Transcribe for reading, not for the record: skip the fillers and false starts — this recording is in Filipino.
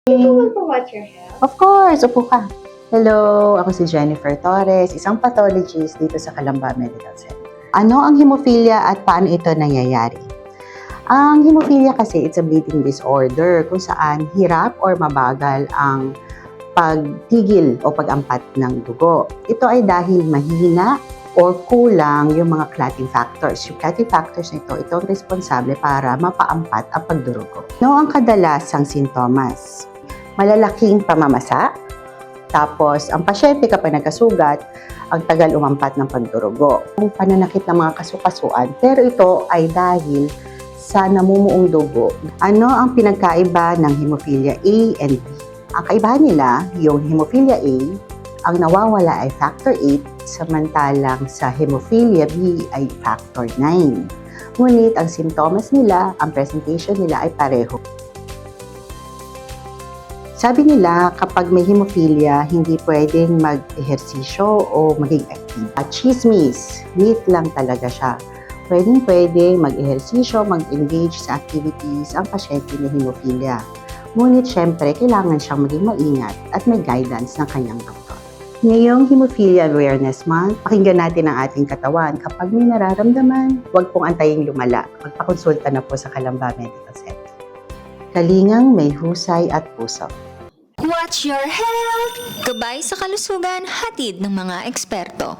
What's your health? Of course, upo ka. Hello, ako si Jennifer Torres, isang pathologist dito sa Calamba Medical Center. Ano ang hemophilia at paano ito nangyayari? Ang hemophilia kasi, it's a bleeding disorder kung saan hirap or mabagal ang pagtigil o pag-ampat ng dugo. Ito ay dahil mahina or kulang yung mga clotting factors. Yung clotting factors na ito ang responsable para mapaampat ang pagdurugo. Ano ang kadalasang sintomas? Malalaking pamamasa, tapos ang pasyente kapag nagkasugat, ang tagal umampat ng pagdurugo. Ang pananakit ng mga kasukasuan, pero ito ay dahil sa namumuong dugo. Ano ang pinagkaiba ng hemophilia A and B? Ang kaibahan nila, yung hemophilia A, ang nawawala ay factor 8, samantalang sa hemophilia B ay factor 9. Ngunit ang sintomas nila, ang presentation nila ay pareho. Sabi nila, kapag may hemophilia, hindi pwedeng mag-ehersisyo o maging active. Chismis, myth lang talaga siya. Pwedeng mag-ehersisyo, mag-engage sa activities ang pasyente ng hemophilia. Ngunit syempre, kailangan siyang maging maingat at may guidance ng kanyang doktor. Ngayong Hemophilia Awareness Month, pakinggan natin ang ating katawan. Kapag may nararamdaman, huwag pong antayin lumala. Magpakonsulta na po sa Calamba Medical Center. Kalingang may husay at puso. Watch your health! Gabay sa kalusugan, hatid ng mga eksperto.